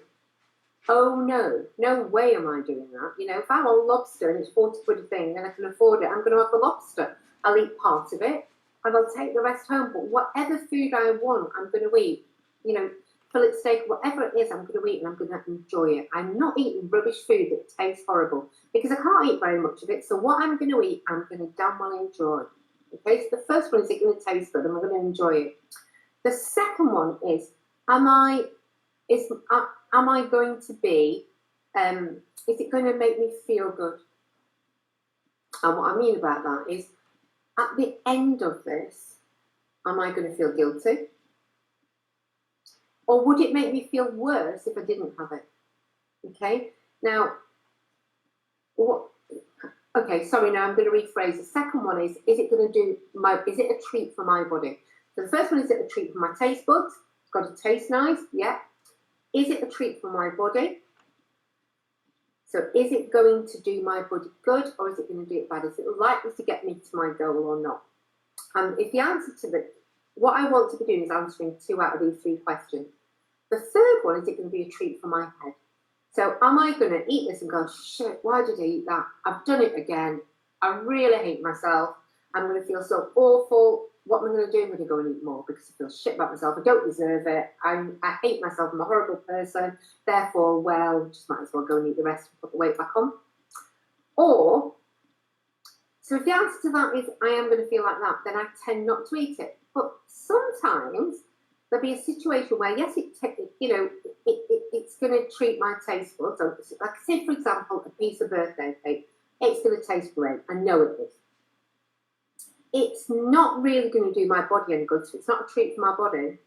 Oh no, no way am I doing that. You know, if I want lobster and it's 40 quid a thing and I can afford it, I'm going to have the lobster. I'll eat part of it and I'll take the rest home. But whatever food I want, I'm going to eat. You know, fillet steak, whatever it is, I'm going to eat and I'm going to enjoy it. I'm not eating rubbish food that tastes horrible because I can't eat very much of it. So what I'm going to eat, I'm going to damn well enjoy. Okay, so the first one is, it going to taste good? Am I going to enjoy it? The second one is, am I going to be, is it going to make me feel good? And what I mean about that is, at the end of this, am I going to feel guilty? Or would it make me feel worse if I didn't have it? Okay, now, okay, sorry, now I'm going to rephrase. The second one is it going to do is it a treat for my body? So the first one, is it a treat for my taste buds? It's got to taste nice, yeah. Is it a treat for my body? So is it going to do my body good, or is it going to do it bad? Is it likely to get me to my goal or not? And if the answer to what I want to be doing is answering 2 out of these 3 questions. The third one, is it going to be a treat for my head? So am I going to eat this and go, shit, why did I eat that? I've done it again. I really hate myself. I'm going to feel so awful. What am I going to do? I'm going to go and eat more because I feel shit about myself. I don't deserve it. I hate myself. I'm a horrible person. Therefore, well, just might as well go and eat the rest and put the weight back on. Or, so if the answer to that is I am going to feel like that, then I tend not to eat it. But sometimes there'll be a situation where, yes, it's going to treat my taste buds. So, like, say, for example, a piece of birthday cake. It's going to taste great. I know it is. It's not really going to do my body any good, so it's not a treat for my body.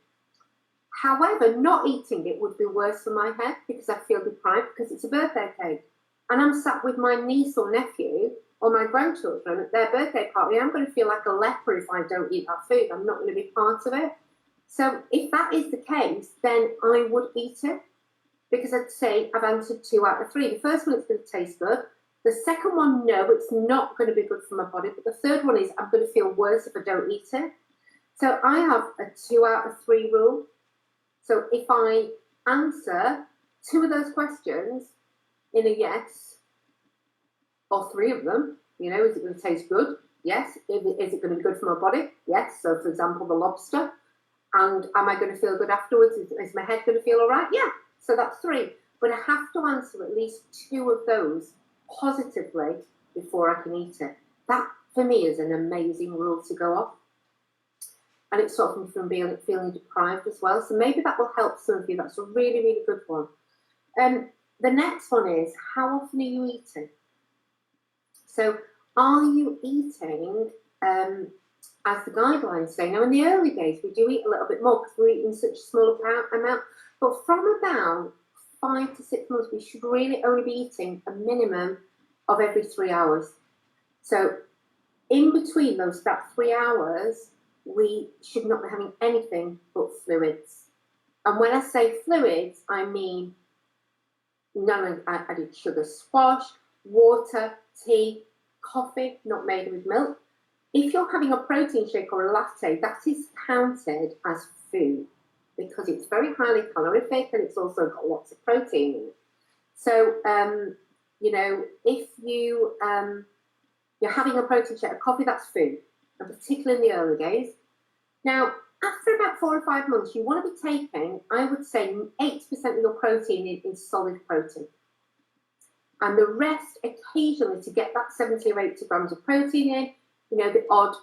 However, not eating it would be worse for my head because I feel deprived because it's a birthday cake. And I'm sat with my niece or nephew or my grandchildren at their birthday party. I'm going to feel like a leper if I don't eat that food. I'm not going to be part of it. So if that is the case, then I would eat it because I'd say I've answered 2 out of 3. The first one, it's going to taste good. The second one, no, it's not going to be good for my body. But the third one is I'm going to feel worse if I don't eat it. So I have a 2 out of 3 rule. So if I answer 2 of those questions in a yes, or 3 of them. You know, is it going to taste good? Yes. Is it going to be good for my body? Yes. So, for example, the lobster. And am I going to feel good afterwards? Is my head going to feel all right? Yeah. So that's 3. But I have to answer at least 2 of those positively before I can eat it. That, for me, is an amazing rule to go off. And it stops me from feeling deprived as well. So maybe that will help some of you. That's a really, really good one. The next one is, how often are you eating? So are you eating, as the guidelines say? Now, in the early days, we do eat a little bit more because we're eating such a small amount. But from about 5 to 6 months, we should really only be eating a minimum of every 3 hours. So in between that 3 hours, we should not be having anything but fluids. And when I say fluids, I mean none of added sugar, squash, water, tea, coffee, not made with milk. If you're having a protein shake or a latte, that is counted as food because it's very highly calorific and it's also got lots of protein in it. So, you know, if you're having a protein shake, a coffee, that's food, and particularly in the early days. Now, after about 4 or 5 months, you want to be taking, I would say, 80% of your protein in solid protein. And the rest, occasionally, to get that 70 or 80 grams of protein in, you know, the odd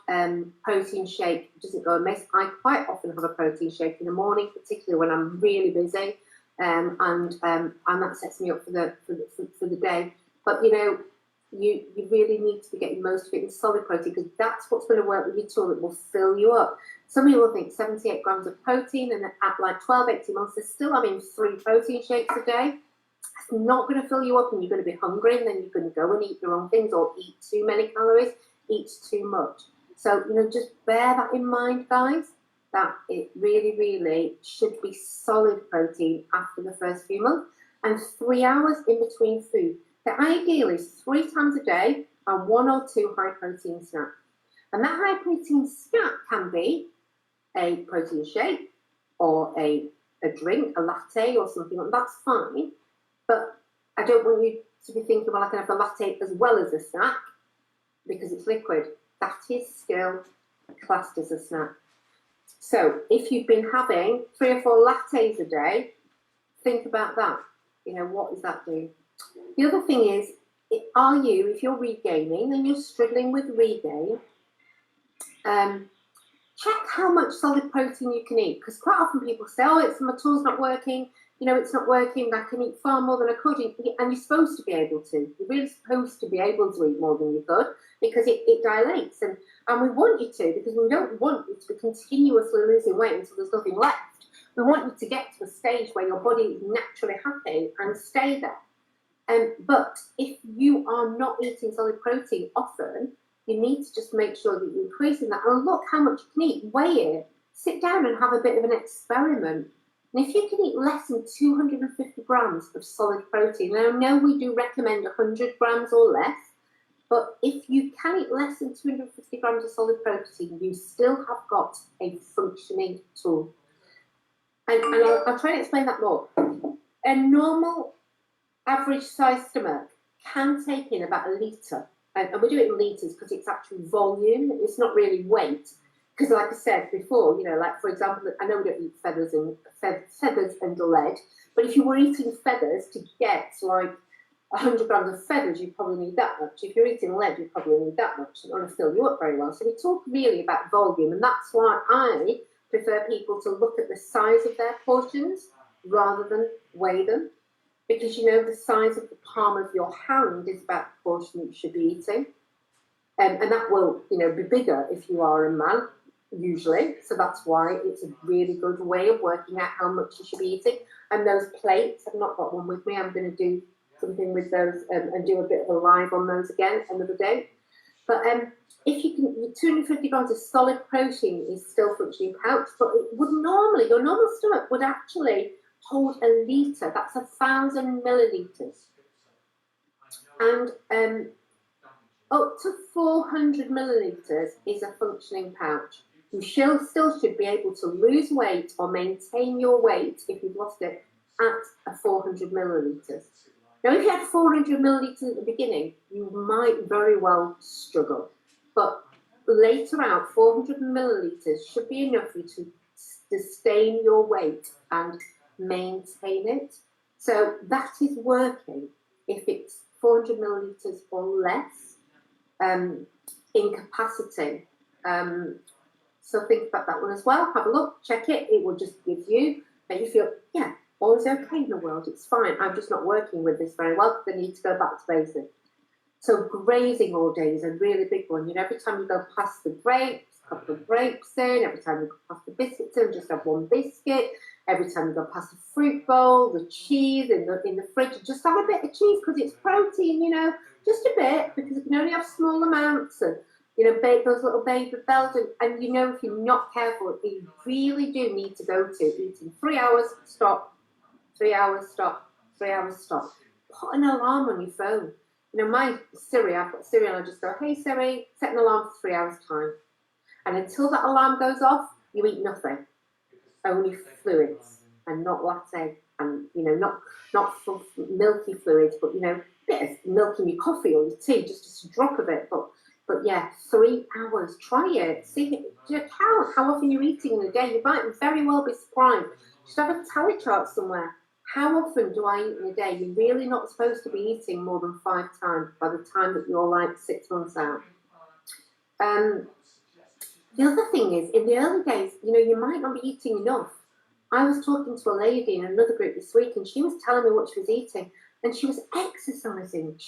protein shake doesn't go amiss. I quite often have a protein shake in the morning, particularly when I'm really busy, and that sets me up for the day. But, you know, you really need to be getting most of it in solid protein because that's what's going to work with your tool. It will fill you up. Some people think 78 grams of protein, and at like 12, 18 months, they're still having 3 protein shakes a day. It's not going to fill you up, and you're going to be hungry, and then you're going to go and eat the wrong things or eat too many calories, eat too much. So, you know, just bear that in mind, guys, that it really, really should be solid protein after the first few months and 3 hours in between food. The ideal is 3 times a day and 1 or 2 high protein snacks. And that high protein snack can be a protein shake or a drink, a latte or something like that. That's fine. But I don't want you to be thinking, well, I can have a latte as well as a snack because it's liquid. That is still classed as a snack. So if you've been having 3 or 4 lattes a day, think about that. You know, what is that doing? The other thing is, if you're regaining and you're struggling with regain, check how much solid protein you can eat. Because quite often people say, oh, my tool's not working. You know, it's not working. I can eat far more than I could. And you're supposed to be able to. You're really supposed to be able to eat more than you could because it dilates. And we want you to because we don't want you to be continuously losing weight until there's nothing left. We want you to get to a stage where your body is naturally happy and stay there. But if you are not eating solid protein often, you need to just make sure that you're increasing that. And look how much you can eat. Weigh it. Sit down and have a bit of an experiment. And if you can eat less than 250 grams of solid protein, now I know we do recommend 100 grams or less, but if you can eat less than 250 grams of solid protein, you still have got a functioning tool. And I'll try and explain that more. A normal average size stomach can take in about 1 litre. And we do it in litres because it's actually volume. It's not really weight. Because like I said before, you know, like for example, I know we don't eat feathers and lead, but if you were eating feathers to get like 100 grams of feathers, you probably need that much. If you're eating lead, you probably need that much. It's not going to fill you up very well. So we talk really about volume, and that's why I prefer people to look at the size of their portions rather than weigh them. Because, you know, the size of the palm of your hand is about the portion you should be eating. And that will, you know, be bigger if you are a man, usually. So that's why it's a really good way of working out how much you should be eating. And those plates, I've not got one with me. I'm going to do something with those and do a bit of a live on those again another day. But if you can, 250 grams of solid protein is still functioning pouch, but it would normally, your normal stomach would actually hold 1 litre. That's 1,000 millilitres. And up to 400 millilitres is a functioning pouch. You still should be able to lose weight or maintain your weight if you've lost it at a 400 millilitres. Now, if you had 400 millilitres at the beginning, you might very well struggle. But later out, 400 millilitres should be enough for you to sustain your weight and maintain it. So that is working if it's 400 millilitres or less in capacity. So think about that one as well. Have a look, check it. It will just give you, make you feel, yeah, all is okay in the world. It's fine. I'm just not working with this very well because I need to go back to basics. So grazing all day is a really big one. You know, every time you go past the grapes, a couple of grapes in. Every time you go past the biscuits in, just have one biscuit. Every time you go past the fruit bowl, the cheese in the fridge, just have a bit of cheese because it's protein, you know, just a bit, because you can only have small amounts, and you know, those little baby bells, and you know, if you're not careful, you really do need to go to eating 3 hours, stop, 3 hours, stop, 3 hours, stop. Put an alarm on your phone. You know, my Siri, I've got Siri, and I just go, hey Siri, set an alarm for 3 hours time. And until that alarm goes off, you eat nothing. Only fluids, and not latte, and you know, not milky fluids, but you know, a bit of milk in your coffee or your tea, just a drop of it. But yeah, 3 hours. Try it. See, count how often you're eating in a day. You might very well be surprised. Just have a tally chart somewhere. How often do I eat in a day? You're really not supposed to be eating more than 5 times by the time that you're like 6 months out. The other thing is, in the early days, you know, you might not be eating enough. I was talking to a lady in another group this week, and she was telling me what she was eating, and she was exercising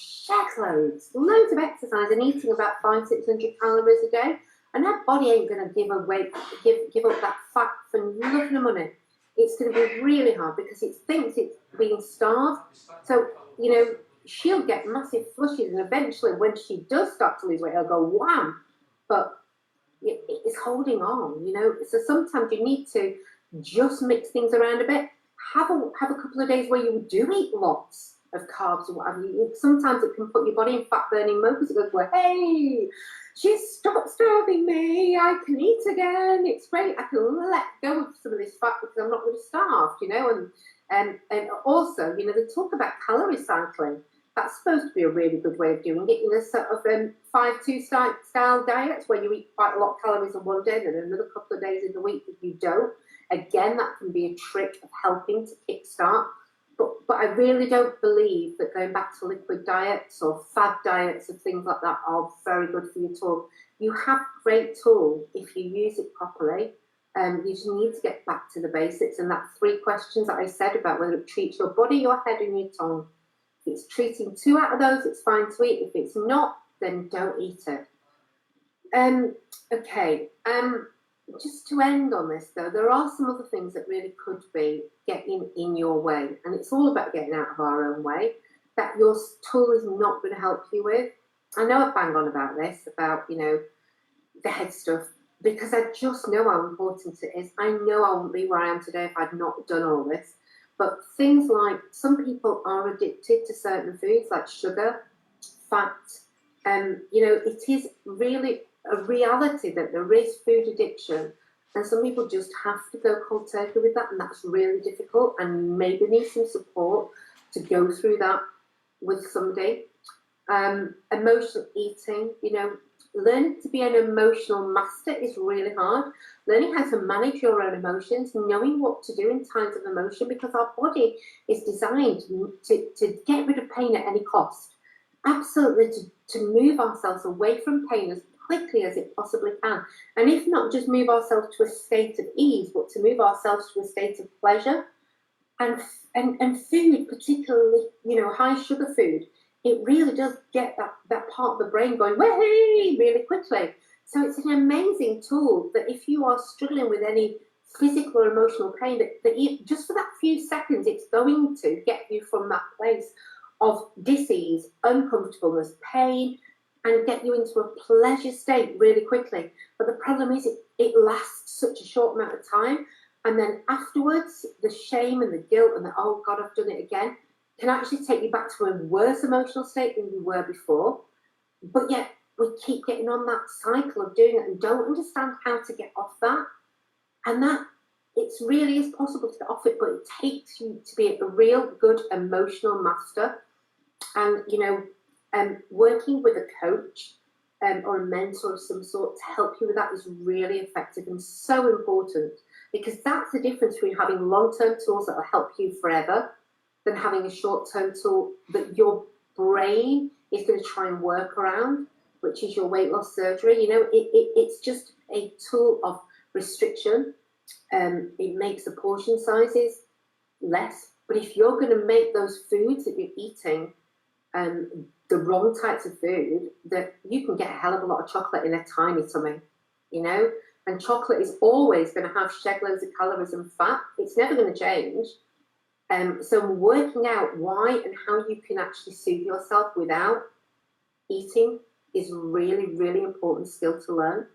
loads of exercise, and eating about 500-600 calories a day. And her body ain't going to give up that fat for nothing of money. It's going to be really hard because it thinks it's being starved. So, you know, she'll get massive flushes, and eventually, when she does start to lose weight, it'll go wham. But it's holding on, you know. So sometimes you need to just mix things around a bit. Have a couple of days where you do eat lots of carbs or whatever. Sometimes it can put your body in fat burning mode because it goes, well, hey, she's stopped starving me. I can eat again. It's great. I can let go of some of this fat because I'm not really starved, you know. And also, you know, they talk about calorie cycling. That's supposed to be a really good way of doing it, in a sort of 5-2 style diet where you eat quite a lot of calories on one day, then another couple of days in the week that you don't. Again, that can be a trick of helping to kickstart. But I really don't believe that going back to liquid diets or fad diets and things like that are very good for you at all. You have a great tool if you use it properly. You just need to get back to the basics, and that 3 questions that I said about whether it treats your body, your head, and your tongue. If it's treating 2 out of those, it's fine to eat. If it's not, then don't eat it. Okay. Just to end on this, though, there are some other things that really could be getting in your way, and it's all about getting out of our own way, that your tool is not going to help you with. I know I bang on about this, about, you know, the head stuff, because I just know how important it is. I know I wouldn't be where I am today if I'd not done all this. But things like, some people are addicted to certain foods like sugar, fat, you know, it is really a reality that there is food addiction, and some people just have to go cold turkey with that, and that's really difficult, and maybe need some support to go through that with somebody. Emotional eating, you know, learning to be an emotional master is really hard. Learning how to manage your own emotions, knowing what to do in times of emotion, because our body is designed to get rid of pain at any cost. Absolutely, to move ourselves away from pain as quickly as it possibly can. And if not just move ourselves to a state of ease, but to move ourselves to a state of pleasure. And food, particularly, you know, high sugar food, it really does get that part of the brain going, way, really quickly. So it's an amazing tool that if you are struggling with any physical or emotional pain, that just for that few seconds, it's going to get you from that place of dis-ease, uncomfortableness, pain, and get you into a pleasure state really quickly. But the problem is it lasts such a short amount of time. And then afterwards, the shame and the guilt and the, oh God, I've done it again, can actually take you back to a worse emotional state than you were before. But yet we keep getting on that cycle of doing it and don't understand how to get off that. And that it really is possible to get off it, but it takes you to be a real good emotional master. And, you know, working with a coach or a mentor of some sort to help you with that is really effective and so important, because that's the difference between having long-term tools that will help you forever than having a short-term tool that your brain is going to try and work around, which is your weight loss surgery. You know, it's just a tool of restriction. It makes the portion sizes less. But if you're going to make those foods that you're eating the wrong types of food, that you can get a hell of a lot of chocolate in a tiny tummy, you know? And chocolate is always going to have shed loads of calories and fat. It's never going to change. So working out why and how you can actually soothe yourself without eating is really, really important skill to learn.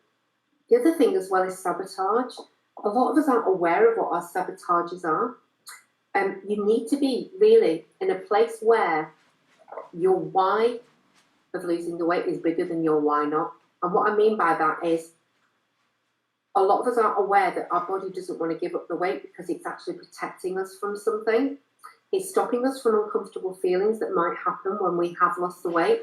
The other thing as well is sabotage. A lot of us aren't aware of what our sabotages are. You need to be really in a place where your why of losing the weight is bigger than your why not. And what I mean by that is a lot of us aren't aware that our body doesn't want to give up the weight because it's actually protecting us from something. It's stopping us from uncomfortable feelings that might happen when we have lost the weight.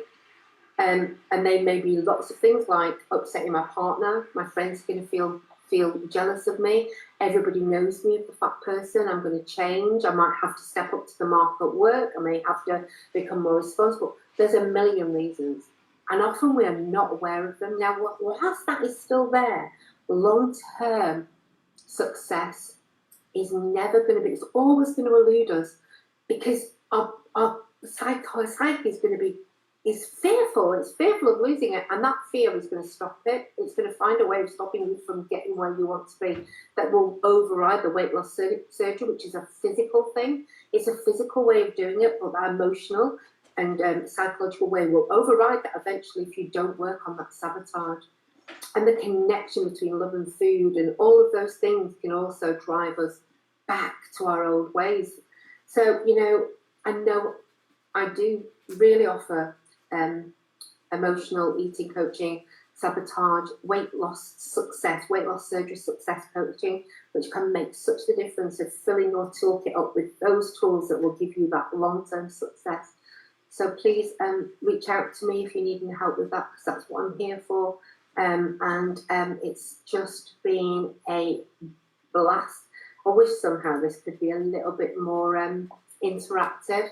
And they may be lots of things like upsetting my partner, my friends are going to feel jealous of me, everybody knows me as the fat person, I'm going to change, I might have to step up to the mark at work, I may have to become more responsible. There's a million reasons, and often we are not aware of them. Now, whilst that is still there, long-term success is never going to be, it's always going to elude us, because our psyche is going to be, is fearful. It's fearful of losing it, and that fear is going to stop it. It's going to find a way of stopping you from getting where you want to be that will override the weight loss surgery, which is a physical thing. It's a physical way of doing it, but that emotional and psychological way will override that eventually if you don't work on that sabotage. And the connection between love and food and all of those things can also drive us back to our old ways. So, you know I do really offer emotional eating coaching, sabotage, weight loss surgery success coaching, which can make such the difference of filling your toolkit up with those tools that will give you that long-term success. So please reach out to me if you need any help with that, because that's what I'm here for. It's just been a blast. I wish somehow this could be a little bit more interactive.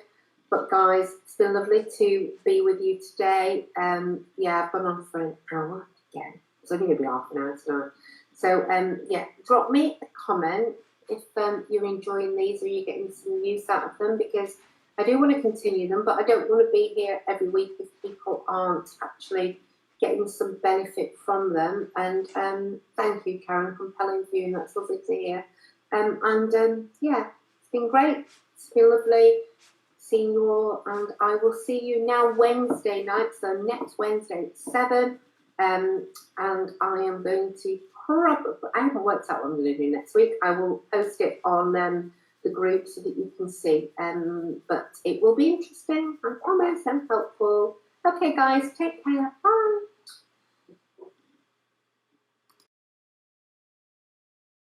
But guys, it's been lovely to be with you today. Yeah, I've gone on for an hour again. It's only going to be half an hour tonight. So yeah, drop me a comment if you're enjoying these or you're getting some use out of them, because I do want to continue them, but I don't want to be here every week if people aren't actually getting some benefit from them. And thank you, Karen, compelling view, and that's lovely to hear. Yeah, it's been great. It's been lovely seeing you all, and I will see you now Wednesday night, so next Wednesday at 7, and I am going to I haven't worked out what I'm going to do next week. I will post it on the group so that you can see, but it will be interesting, I promise, and helpful. Okay guys, take care, bye.